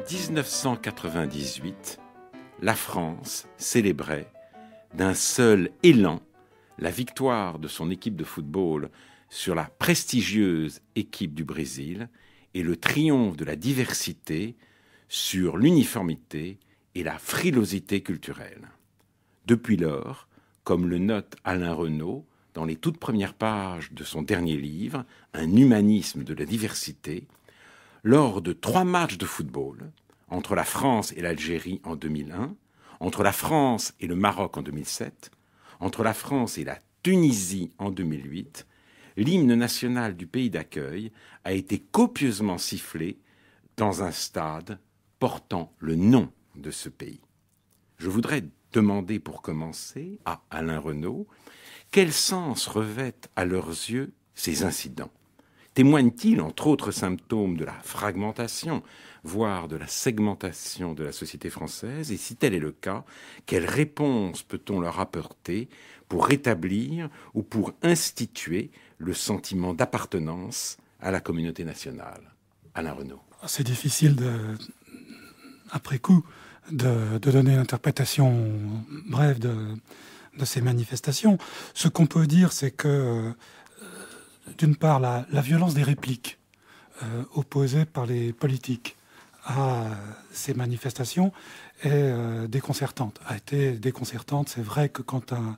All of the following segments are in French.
1998, la France célébrait d'un seul élan la victoire de son équipe de football sur la prestigieuse équipe du Brésil et le triomphe de la diversité sur l'uniformité et la frilosité culturelle. Depuis lors, comme le note Alain Renaud dans les toutes premières pages de son dernier livre, Un humanisme de la diversité, lors de 3 matchs de football, entre la France et l'Algérie en 2001, entre la France et le Maroc en 2007, entre la France et la Tunisie en 2008, l'hymne national du pays d'accueil a été copieusement sifflé dans un stade portant le nom de ce pays. Je voudrais demander pour commencer à Alain Renaud quel sens revêtent à leurs yeux ces incidents. Témoignent-ils, entre autres symptômes, de la fragmentation, voire de la segmentation de la société française? Et si tel est le cas, quelle réponse peut-on leur apporter pour rétablir ou pour instituer le sentiment d'appartenance à la communauté nationale? Alain Renaud. C'est difficile, après coup, de donner une interprétation brève de ces manifestations. Ce qu'on peut dire, c'est que d'une part, la violence des répliques opposées par les politiques à ces manifestations est déconcertante. A été déconcertante. C'est vrai que quand un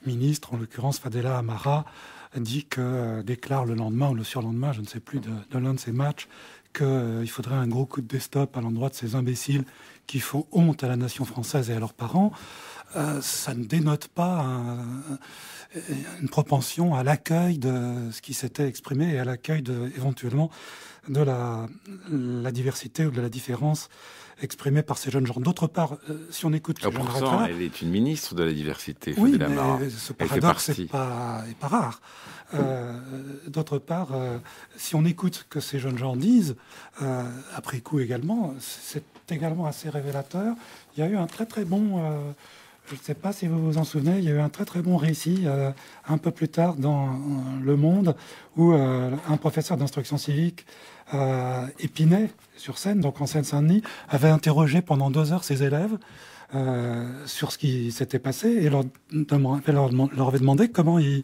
ministre, en l'occurrence Fadela Amara, déclare le lendemain ou le surlendemain, je ne sais plus, de l'un de ces matchs, qu'il faudrait un gros coup de stop à l'endroit de ces imbéciles qui font honte à la nation française et à leurs parents, ça ne dénote pas une propension à l'accueil de ce qui s'était exprimé et à l'accueil éventuellement de la diversité ou de la différence exprimée par ces jeunes gens. D'autre part, si on écoute... Pourtant, elle est une ministre de la diversité, oui, Fadela Amara. Mais ce paradoxe n'est pas rare. D'autre part, si on écoute ce que ces jeunes gens disent, après coup également, c'est également assez révélateur. Il y a eu un très très bon... je ne sais pas si vous vous en souvenez, il y a eu un très très bon récit un peu plus tard dans Le Monde où un professeur d'instruction civique, Épinay, sur Seine, donc en Seine-Saint-Denis, avait interrogé pendant 2 heures ses élèves sur ce qui s'était passé et leur avait demandé comment ils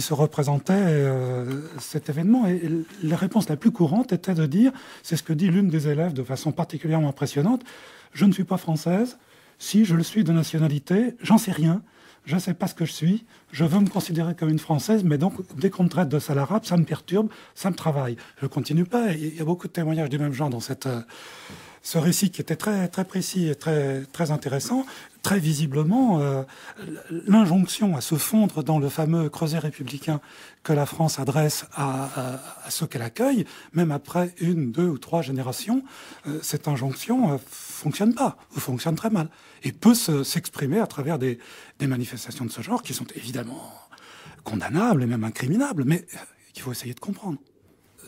se représentaient cet événement. Et la réponse la plus courante était de dire, c'est ce que dit l'une des élèves de façon particulièrement impressionnante, « Je ne suis pas française. Si je le suis de nationalité, j'en sais rien. Je ne sais pas ce que je suis. Je veux me considérer comme une Française, mais donc, dès qu'on me traite de sale arabe, ça me perturbe, ça me travaille. » Je ne continue pas. Il y a beaucoup de témoignages du même genre dans ce récit qui était très, très précis et très, très intéressant. Très visiblement, l'injonction à se fondre dans le fameux creuset républicain que la France adresse à ceux qu'elle accueille, même après 1, 2 ou 3 générations, cette injonction fonctionne pas, ou fonctionne très mal, et peut s'exprimer à travers des manifestations de ce genre qui sont évidemment condamnables et même incriminables, mais qu'il faut essayer de comprendre.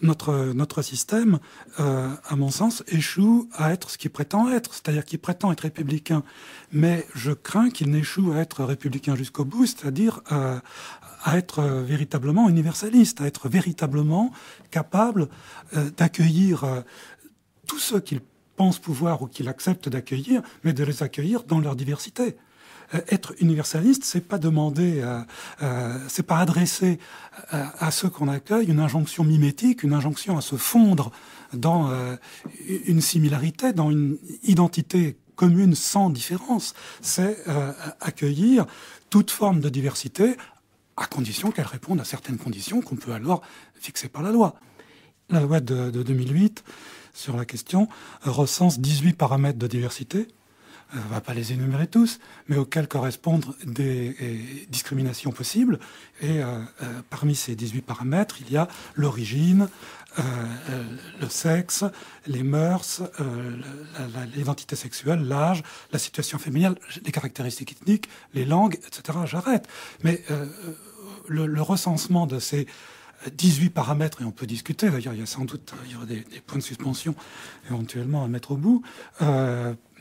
Notre système, à mon sens, échoue à être ce qu'il prétend être, c'est-à-dire qu'il prétend être républicain, mais je crains qu'il n'échoue à être républicain jusqu'au bout, c'est-à-dire à être véritablement universaliste, à être véritablement capable d'accueillir tous ceux qu'il pense pouvoir ou qu'il accepte d'accueillir, mais de les accueillir dans leur diversité. Être universaliste, c'est pas demander, c'est pas adresser à ceux qu'on accueille une injonction mimétique, une injonction à se fondre dans une similarité, dans une identité commune sans différence. C'est accueillir toute forme de diversité à condition qu'elle réponde à certaines conditions qu'on peut alors fixer par la loi. La loi de 2008 sur la question recense 18 paramètres de diversité. On ne va pas les énumérer tous, mais auxquels correspondent des discriminations possibles. Et parmi ces 18 paramètres, il y a l'origine, le sexe, les mœurs, l'identité sexuelle, l'âge, la situation familiale, les caractéristiques ethniques, les langues, etc. J'arrête. Mais le recensement de ces 18 paramètres, et on peut discuter, d'ailleurs il y a sans doute il y aura des points de suspension éventuellement à mettre au bout,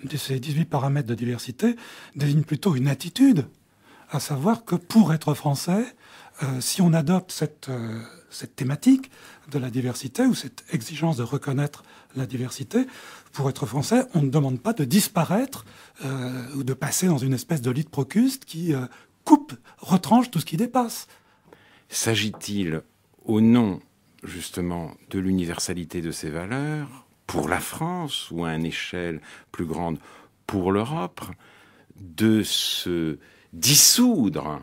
de ces 18 paramètres de diversité désigne plutôt une attitude, à savoir que pour être français, si on adopte cette thématique de la diversité ou cette exigence de reconnaître la diversité. Pour être français, on ne demande pas de disparaître ou de passer dans une espèce de lit de Procuste qui coupe, retranche tout ce qui dépasse. S'agit-il, au nom justement de l'universalité de ces valeurs, pour la France ou à une échelle plus grande pour l'Europe, de se dissoudre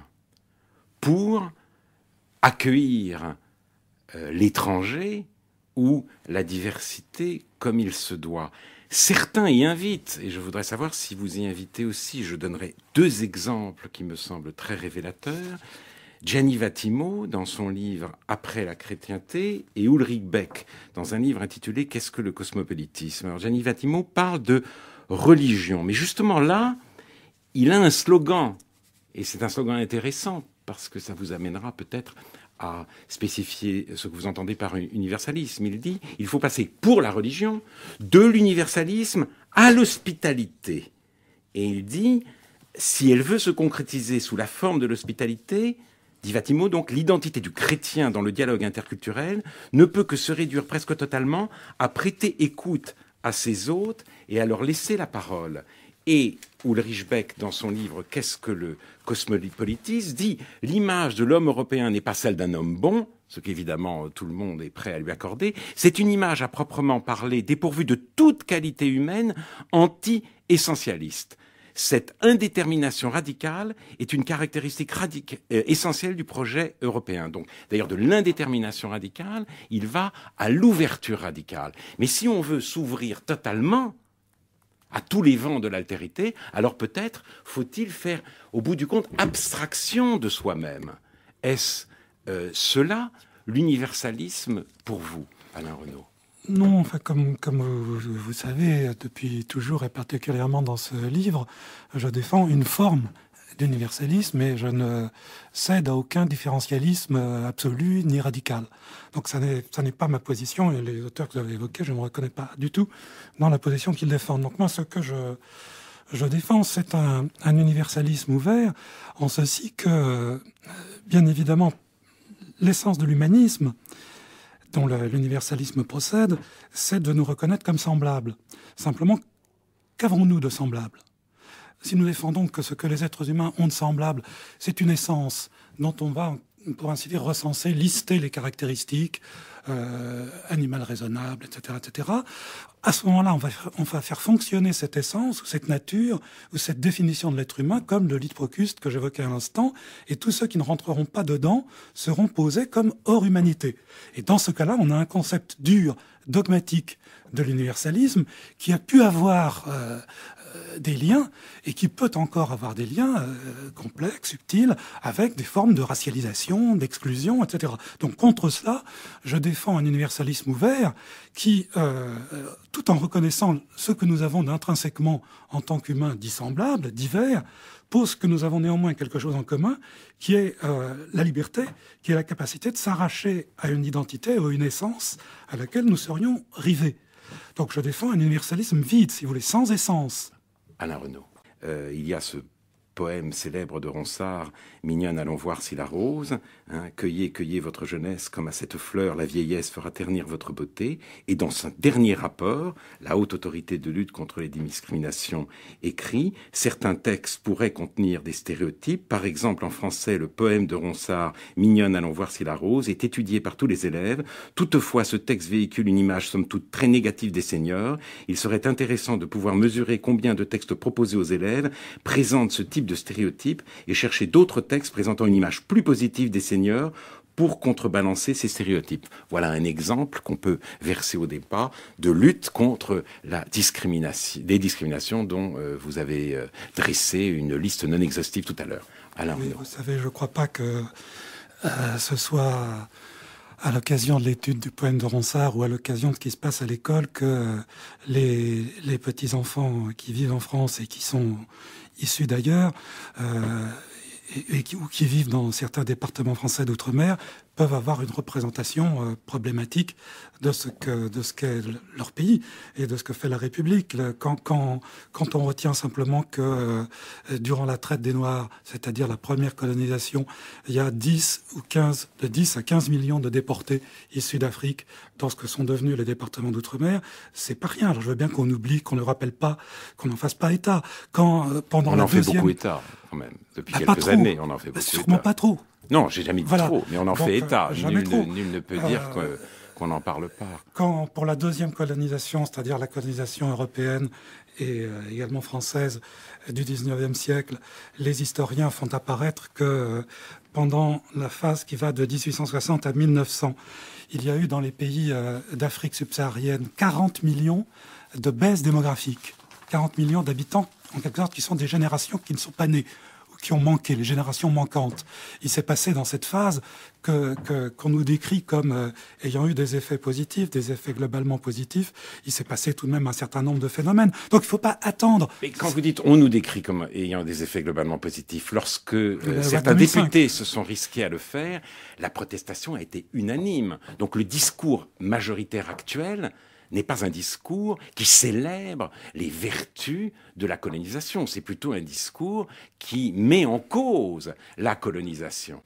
pour accueillir l'étranger ou la diversité comme il se doit? Certains y invitent, et je voudrais savoir si vous y invitez aussi. Je donnerai 2 exemples qui me semblent très révélateurs. Gianni Vattimo, dans son livre « Après la chrétienté », et Ulrich Beck, dans un livre intitulé « Qu'est-ce que le cosmopolitisme ?» Alors, Gianni Vattimo parle de religion, mais justement là, il a un slogan, et c'est un slogan intéressant, parce que ça vous amènera peut-être à spécifier ce que vous entendez par universalisme. Il dit, il faut passer pour la religion de l'universalisme à l'hospitalité. Et il dit, si elle veut se concrétiser sous la forme de l'hospitalité, dit Vattimo, donc l'identité du chrétien dans le dialogue interculturel ne peut que se réduire presque totalement à prêter écoute à ses hôtes et à leur laisser la parole. Et Ulrich Beck, dans son livre « Qu'est-ce que le cosmopolitisme ?» dit « L'image de l'homme européen n'est pas celle d'un homme bon, ce qu'évidemment tout le monde est prêt à lui accorder, c'est une image à proprement parler dépourvue de toute qualité humaine, anti-essentialiste. Cette indétermination radicale est une caractéristique essentielle du projet européen. Donc, d'ailleurs, de l'indétermination radicale, il va à l'ouverture radicale. Mais si on veut s'ouvrir totalement à tous les vents de l'altérité, alors peut-être faut-il faire, au bout du compte, abstraction de soi-même. Est-ce cela l'universalisme pour vous, Alain Renaud? Non, enfin, comme vous savez, depuis toujours et particulièrement dans ce livre, je défends une forme d'universalisme et je ne cède à aucun différentialisme absolu ni radical. Donc ça n'est pas ma position et les auteurs que vous avez évoqués, je ne me reconnais pas du tout dans la position qu'ils défendent. Donc moi, ce que je défends, c'est un universalisme ouvert en ceci que, bien évidemment, l'essence de l'humanisme dont l'universalisme procède, c'est de nous reconnaître comme semblables. Simplement, qu'avons-nous de semblables? Si nous défendons que ce que les êtres humains ont de semblable, c'est une essence dont on va, pour ainsi dire, recenser, lister les caractéristiques, animales raisonnables, etc., etc. À ce moment-là, on va faire fonctionner cette essence, ou cette nature, ou cette définition de l'être humain, comme le lit de Procuste que j'évoquais à l'instant, et tous ceux qui ne rentreront pas dedans seront posés comme hors humanité. Et dans ce cas-là, on a un concept dur, dogmatique de l'universalisme, qui a pu avoir des liens, et qui peut encore avoir des liens complexes, subtils, avec des formes de racialisation, d'exclusion, etc. Donc contre cela, je défends un universalisme ouvert qui, tout en reconnaissant ce que nous avons d'intrinsèquement en tant qu'humains dissemblables, divers, pose que nous avons néanmoins quelque chose en commun, qui est la liberté, qui est la capacité de s'arracher à une identité ou une essence à laquelle nous serions rivés. Donc je défends un universalisme vide, si vous voulez, sans essence. Alain Renaud. Il y a ce poème célèbre de Ronsard, « Mignonne, allons voir si la rose hein, cueillez, cueillez votre jeunesse, comme à cette fleur la vieillesse fera ternir votre beauté ». Et dans ce dernier rapport, la haute autorité de lutte contre les discriminations écrit « Certains textes pourraient contenir des stéréotypes. Par exemple, en français, le poème de Ronsard, « Mignonne, allons voir si la rose » est étudié par tous les élèves. Toutefois, ce texte véhicule une image somme toute très négative des seniors. Il serait intéressant de pouvoir mesurer combien de textes proposés aux élèves présentent ce type de stéréotypes et chercher d'autres textes présentant une image plus positive des seniors pour contrebalancer ces stéréotypes. Voilà un exemple qu'on peut verser au départ de lutte contre la discrimination, des discriminations dont vous avez dressé une liste non exhaustive tout à l'heure. Alain Oui, Renaud. vous savez, je ne crois pas que ce soit à l'occasion de l'étude du poème de Ronsard ou à l'occasion de ce qui se passe à l'école que les petits-enfants qui vivent en France et qui sont issus d'ailleurs, ou qui vivent dans certains départements français d'outre-mer, peuvent avoir une représentation problématique de ce qu'est leur pays et de ce que fait la République. Quand on retient simplement que durant la traite des Noirs, c'est-à-dire la première colonisation, il y a 10 à 15 millions de déportés issus d'Afrique dans ce que sont devenus les départements d'outre-mer, c'est pas rien. Alors je veux bien qu'on oublie, qu'on ne rappelle pas, qu'on n'en fasse pas état. On en fait beaucoup état, quand même. Depuis quelques années, on en fait beaucoup sûrement état. Pas trop. Non, j'ai jamais dit trop, mais on en fait état. Nul ne peut dire qu'on n'en parle pas. Quand, pour la deuxième colonisation, c'est-à-dire la colonisation européenne et également française du 19e siècle, les historiens font apparaître que pendant la phase qui va de 1860 à 1900, il y a eu dans les pays d'Afrique subsaharienne 40 millions de baisses démographiques. 40 millions d'habitants, en quelque sorte, qui sont des générations qui ne sont pas nées, ou qui ont manqué, les générations manquantes. Il s'est passé dans cette phase qu'on nous décrit comme ayant eu des effets positifs, des effets globalement positifs. Il s'est passé tout de même un certain nombre de phénomènes. Donc il ne faut pas attendre. Mais quand vous dites on nous décrit comme ayant des effets globalement positifs, lorsque certains députés se sont risqués à le faire, la protestation a été unanime. Donc le discours majoritaire actuel n'est pas un discours qui célèbre les vertus de la colonisation. C'est plutôt un discours qui met en cause la colonisation.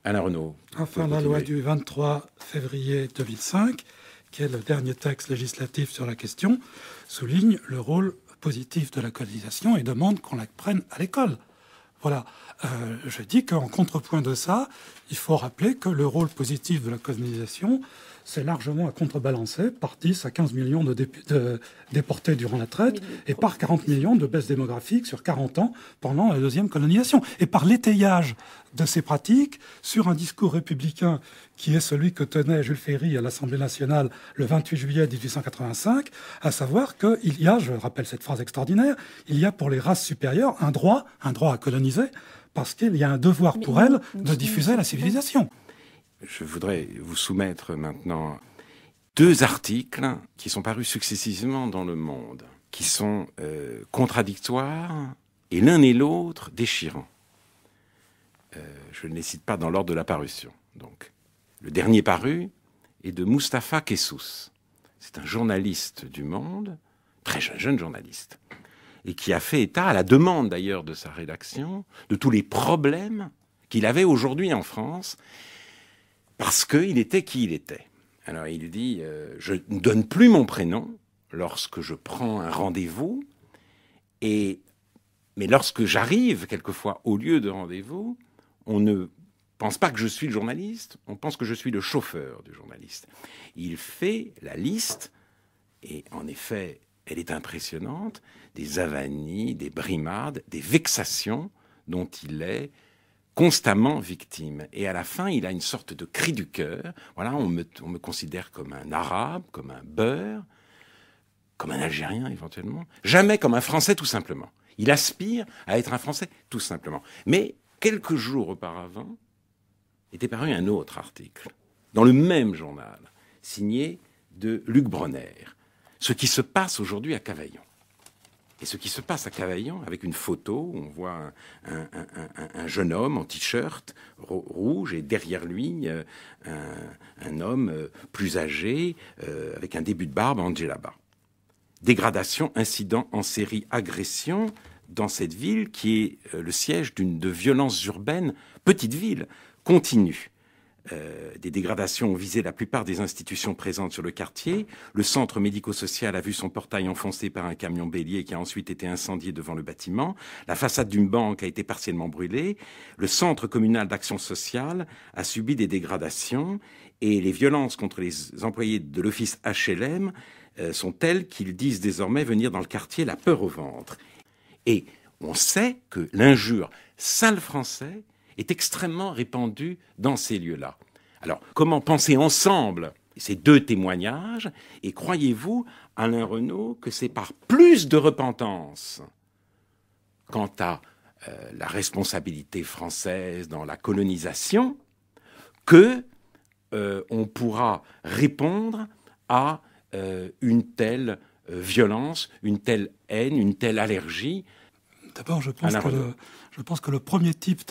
Alain Renaud. Enfin, la loi du 23 février 2005, qui est le dernier texte législatif sur la question, souligne le rôle positif de la colonisation et demande qu'on la prenne à l'école. Voilà. Je dis qu'en contrepoint de ça, il faut rappeler que le rôle positif de la colonisation, c'est largement à contrebalancer par 10 à 15 millions de déportés durant la traite et par 40 millions de baisse démographique sur 40 ans pendant la deuxième colonisation. Et par l'étayage de ces pratiques sur un discours républicain qui est celui que tenait Jules Ferry à l'Assemblée nationale le 28 juillet 1885, à savoir qu'il y a, je rappelle cette phrase extraordinaire, il y a pour les races supérieures un droit à coloniser, parce qu'il y a un devoir pour elles de diffuser la civilisation. Je voudrais vous soumettre maintenant 2 articles qui sont parus successivement dans Le Monde, qui sont contradictoires et l'un et l'autre déchirants. Je ne les cite pas dans l'ordre de la parution. Donc, le dernier paru est de Moustapha Kessous. C'est un journaliste du Monde, très jeune journaliste, et qui a fait état, à la demande d'ailleurs de sa rédaction, de tous les problèmes qu'il avait aujourd'hui en France, parce qu'il était qui il était. Alors il dit, je ne donne plus mon prénom lorsque je prends un rendez-vous, mais lorsque j'arrive quelquefois au lieu de rendez-vous, on ne pense pas que je suis le journaliste, on pense que je suis le chauffeur du journaliste. Il fait la liste, et en effet, elle est impressionnante, des avanies, des brimades, des vexations dont il est constamment victime. Et à la fin, il a une sorte de cri du cœur. Voilà, on me considère comme un Arabe, comme un Beurre, comme un Algérien éventuellement. Jamais comme un Français tout simplement. Il aspire à être un Français tout simplement. Mais quelques jours auparavant, était paru un autre article, dans le même journal, signé de Luc Bronner. Ce qui se passe aujourd'hui à Cavaillon. Et ce qui se passe à Cavaillon, avec une photo où on voit un jeune homme en t-shirt rouge et derrière lui un homme plus âgé avec un début de barbe en djellaba. Dégradation, incident en série, agression dans cette ville qui est le siège de violences urbaines, petite ville, continue. Des dégradations ont visé la plupart des institutions présentes sur le quartier. Le centre médico-social a vu son portail enfoncé par un camion bélier qui a ensuite été incendié devant le bâtiment. La façade d'une banque a été partiellement brûlée. Le centre communal d'action sociale a subi des dégradations et les violences contre les employés de l'office HLM sont telles qu'ils disent désormais venir dans le quartier la peur au ventre. Et on sait que l'injure « sale français » est extrêmement répandue dans ces lieux-là. Alors, comment penser ensemble ces 2 témoignages? Et croyez-vous, Alain Renaud, que c'est par plus de repentance quant à la responsabilité française dans la colonisation que on pourra répondre à une telle violence, une telle haine, une telle allergie? D'abord, je pense que le premier type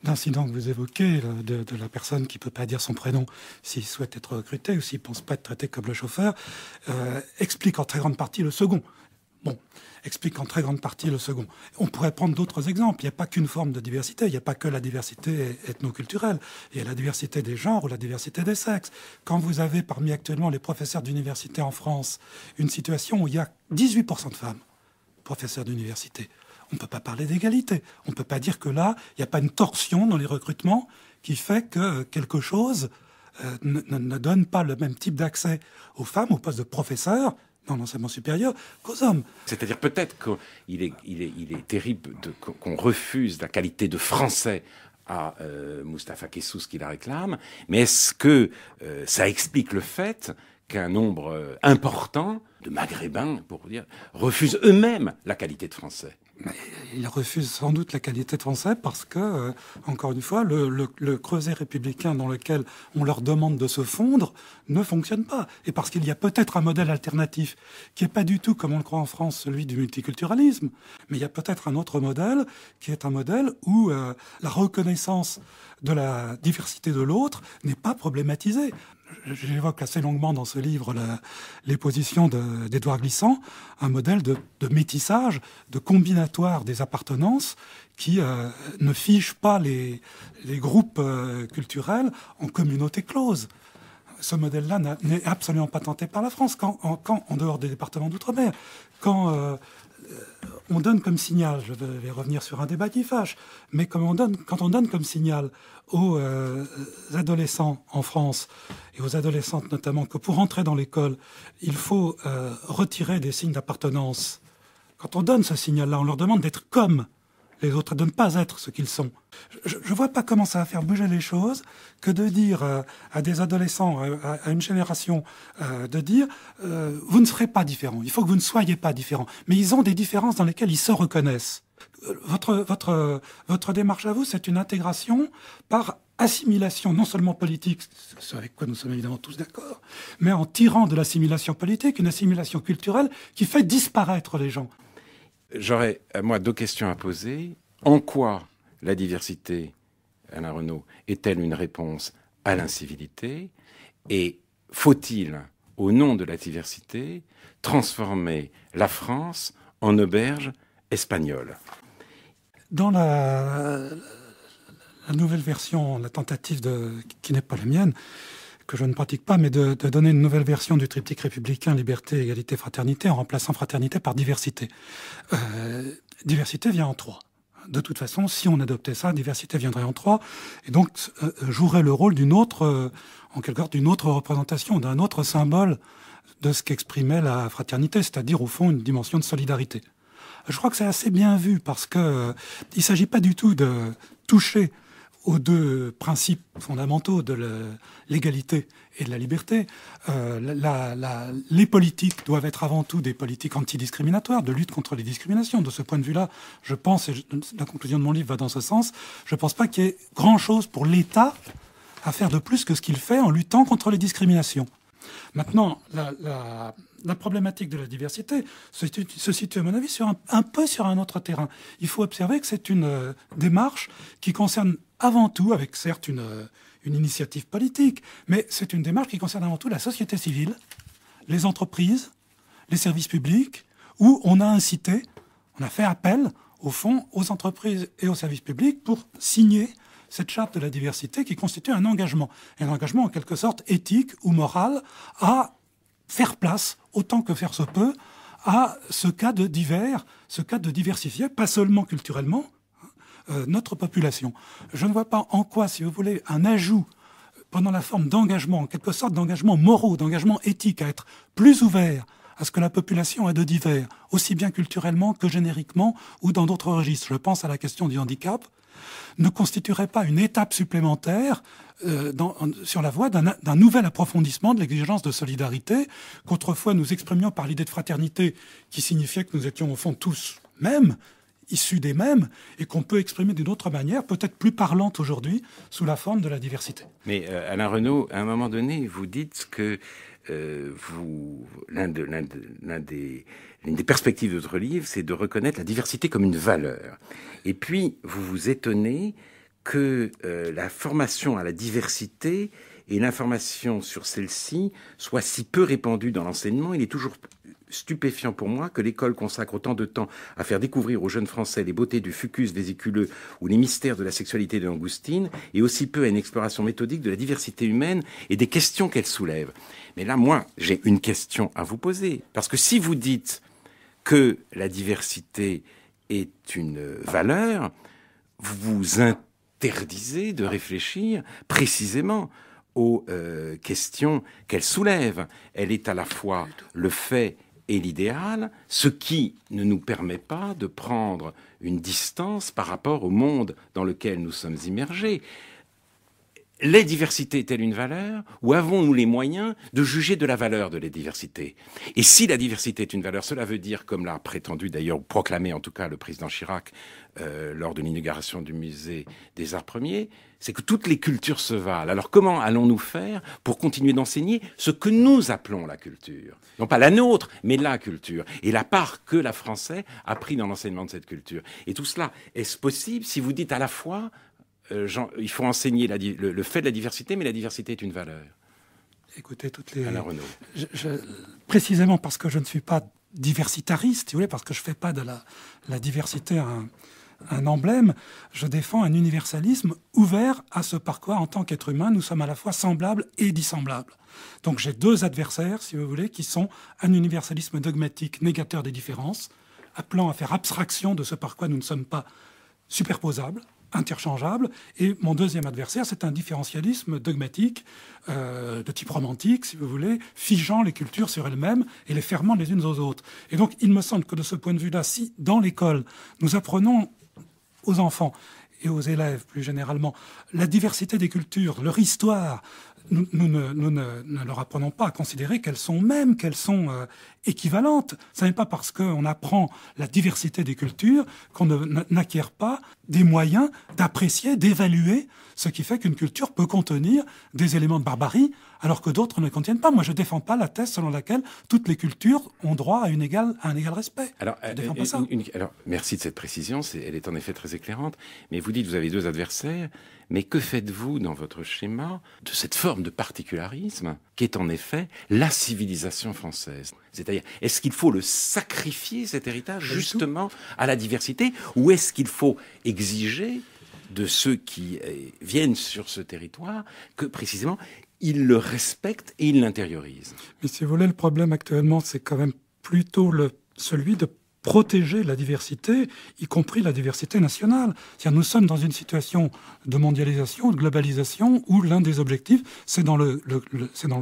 d'incident que vous évoquez, de la personne qui ne peut pas dire son prénom s'il souhaite être recruté ou s'il ne pense pas être traité comme le chauffeur, explique en très grande partie le second. Bon, explique en très grande partie le second. On pourrait prendre d'autres exemples. Il n'y a pas qu'une forme de diversité. Il n'y a pas que la diversité ethnoculturelle. Il y a la diversité des genres ou la diversité des sexes. Quand vous avez parmi actuellement les professeurs d'université en France une situation où il y a 18% de femmes professeurs d'université, on ne peut pas parler d'égalité. On ne peut pas dire que là, il n'y a pas une torsion dans les recrutements qui fait que quelque chose ne donne pas le même type d'accès aux femmes au poste de professeur dans l'enseignement supérieur qu'aux hommes. C'est-à-dire peut-être qu'il est terrible qu'on refuse la qualité de français à Moustapha Kessous qui la réclame, mais est-ce que ça explique le fait qu'un nombre important de Maghrébins, pour dire, refusent eux-mêmes la qualité de français? Mais ils refusent sans doute la qualité de français parce que, encore une fois, le creuset républicain dans lequel on leur demande de se fondre ne fonctionne pas. Et parce qu'il y a peut-être un modèle alternatif qui n'est pas du tout, comme on le croit en France, celui du multiculturalisme. Mais il y a peut-être un autre modèle qui est un modèle où la reconnaissance de la diversité de l'autre n'est pas problématisée. J'évoque assez longuement dans ce livre les positions d'Édouard Glissant, un modèle de métissage, de combinatoire des appartenances qui ne fige pas les groupes culturels en communautés closes. Ce modèle-là n'est absolument pas tenté par la France, quand en dehors des départements d'outre-mer, quand on donne comme signal, je vais revenir sur un débat qui fâche, mais quand on donne comme signal aux adolescents en France, et aux adolescentes notamment, que pour entrer dans l'école, il faut retirer des signes d'appartenance. Quand on donne ce signal-là, on leur demande d'être comme les autres, de ne pas être ce qu'ils sont. Je ne vois pas comment ça va faire bouger les choses que de dire à des adolescents, à une génération, de dire vous ne serez pas différents, il faut que vous ne soyez pas différents. Mais ils ont des différences dans lesquelles ils se reconnaissent. Votre démarche à vous, c'est une intégration par assimilation, non seulement politique, ce avec quoi nous sommes évidemment tous d'accord, mais en tirant de l'assimilation politique une assimilation culturelle qui fait disparaître les gens. J'aurais, moi, 2 questions à poser. En quoi la diversité, Alain Renaud, est-elle une réponse à l'incivilité? Et faut-il, au nom de la diversité, transformer la France en auberge espagnole? Dans la nouvelle version, la tentative qui n'est pas la mienne, que je ne pratique pas, mais de donner une nouvelle version du triptyque républicain, liberté, égalité, fraternité, en remplaçant fraternité par diversité. Diversité vient en 3. De toute façon, si on adoptait ça, diversité viendrait en 3, et donc jouerait le rôle d'une autre, en quelque sorte, d'une autre représentation, d'un autre symbole de ce qu'exprimait la fraternité, c'est-à-dire au fond une dimension de solidarité. Je crois que c'est assez bien vu, parce que il ne s'agit pas du tout de toucher aux 2 principes fondamentaux de l'égalité et de la liberté. Les politiques doivent être avant tout des politiques antidiscriminatoires, de lutte contre les discriminations. De ce point de vue-là, je pense, et la conclusion de mon livre va dans ce sens, je ne pense pas qu'il y ait grand-chose pour l'État à faire de plus que ce qu'il fait en luttant contre les discriminations. Maintenant, la problématique de la diversité se situe, à mon avis, un peu sur un autre terrain. Il faut observer que c'est une démarche qui concerne avant tout, avec certes une initiative politique, mais c'est une démarche qui concerne avant tout la société civile, les entreprises, les services publics, où on a incité, on a fait appel, au fond, aux entreprises et aux services publics pour signer cette charte de la diversité qui constitue un engagement en quelque sorte éthique ou moral à faire place, autant que faire se peut, à ce cas de divers, ce cas de diversifier, pas seulement culturellement, notre population. Je ne vois pas en quoi, si vous voulez, un ajout pendant la forme d'engagement, en quelque sorte d'engagement moraux, d'engagement éthique, à être plus ouvert à ce que la population a de divers, aussi bien culturellement que génériquement ou dans d'autres registres. Je pense à la question du handicap, ne constituerait pas une étape supplémentaire sur la voie d'un nouvel approfondissement de l'exigence de solidarité qu'autrefois nous exprimions par l'idée de fraternité qui signifiait que nous étions au fond tous mêmes, issus des mêmes, et qu'on peut exprimer d'une autre manière, peut-être plus parlante aujourd'hui, sous la forme de la diversité. Mais Alain Renaud, à un moment donné, vous dites que l'une des perspectives de votre livre, c'est de reconnaître la diversité comme une valeur. Et puis, vous vous étonnez que la formation à la diversité et l'information sur celle-ci soit si peu répandue dans l'enseignement. Il est toujours stupéfiant pour moi que l'école consacre autant de temps à faire découvrir aux jeunes Français les beautés du fucus vésiculeux ou les mystères de la sexualité de langoustine, et aussi peu à une exploration méthodique de la diversité humaine et des questions qu'elle soulève. Mais là, moi, j'ai une question à vous poser. Parce que si vous dites que la diversité est une valeur, vous vous interdisez de réfléchir précisément aux questions qu'elle soulève. Elle est à la fois le fait et l'idéal, ce qui ne nous permet pas de prendre une distance par rapport au monde dans lequel nous sommes immergés. Les diversités est-elle une valeur, ou avons-nous les moyens de juger de la valeur de la diversité? Et si la diversité est une valeur, cela veut dire, comme l'a prétendu d'ailleurs, proclamé en tout cas le président Chirac lors de l'inauguration du musée des Arts Premiers, c'est que toutes les cultures se valent. Alors comment allons-nous faire pour continuer d'enseigner ce que nous appelons la culture? Non pas la nôtre, mais la culture. Et la part que la Français a pris dans l'enseignement de cette culture. Et tout cela, est-ce possible si vous dites à la fois il faut enseigner le fait de la diversité, mais la diversité est une valeur? Écoutez, toutes les... Alain Renaud. Précisément parce que je ne suis pas diversitariste, si vous voulez, parce que je ne fais pas de la diversité un emblème, je défends un universalisme ouvert à ce par quoi, en tant qu'être humain, nous sommes à la fois semblables et dissemblables. Donc j'ai deux adversaires, si vous voulez, qui sont un universalisme dogmatique négateur des différences, appelant à faire abstraction de ce par quoi nous ne sommes pas superposables, interchangeables, et mon deuxième adversaire, c'est un différentialisme dogmatique de type romantique, si vous voulez, figeant les cultures sur elles-mêmes et les fermant les unes aux autres. Et donc, il me semble que de ce point de vue-là, si dans l'école, nous apprenons aux enfants et aux élèves plus généralement la diversité des cultures, leur histoire, nous ne leur apprenons pas à considérer qu'elles sont équivalentes. Ce n'est pas parce qu'on apprend la diversité des cultures qu'on n'acquiert pas des moyens d'apprécier, d'évaluer ce qui fait qu'une culture peut contenir des éléments de barbarie alors que d'autres ne contiennent pas. Moi, je ne défends pas la thèse selon laquelle toutes les cultures ont droit à un égal respect. Alors, je défends pas ça. Alors, merci de cette précision, elle est en effet très éclairante. Mais vous dites, vous avez deux adversaires, mais que faites-vous dans votre schéma de cette forme de particularisme qui est en effet la civilisation française? C'est-à-dire, est-ce qu'il faut le sacrifier, cet héritage, justement, à la diversité, ou est-ce qu'il faut exiger de ceux qui viennent sur ce territoire que, précisément, ils le respectent et ils l'intériorisent? Mais si vous voulez, le problème actuellement, c'est quand même plutôt celui de protéger la diversité, y compris la diversité nationale. C'est-à-dire, nous sommes dans une situation de mondialisation, de globalisation, où l'un des objectifs, c'est dans le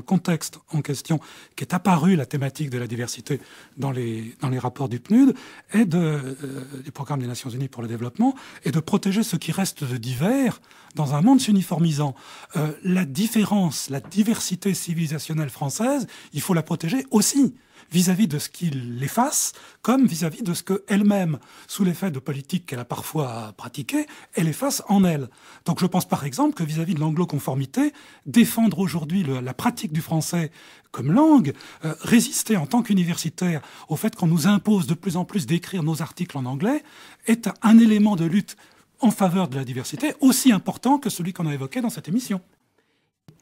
contexte en question qu'est apparue la thématique de la diversité dans les rapports du PNUD et du Programme des Nations Unies pour le développement, et de protéger ce qui reste de divers dans un monde s'uniformisant. La diversité civilisationnelle française, il faut la protéger aussi vis-à-vis de ce qui l'efface, comme vis-à-vis de ce qu'elle-même, sous l'effet de politiques qu'elle a parfois pratiquées, elle efface en elle. Donc je pense par exemple que vis-à-vis de l'anglo-conformité, défendre aujourd'hui la pratique du français comme langue, résister en tant qu'universitaire au fait qu'on nous impose de plus en plus d'écrire nos articles en anglais, est un élément de lutte en faveur de la diversité aussi important que celui qu'on a évoqué dans cette émission.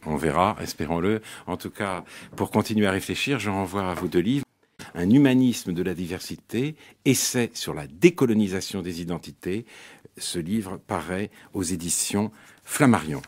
On verra, espérons-le. En tout cas, pour continuer à réfléchir, je renvoie à vos deux livres. Un humanisme de la diversité, essai sur la décolonisation des identités. Ce livre paraît aux éditions Flammarion.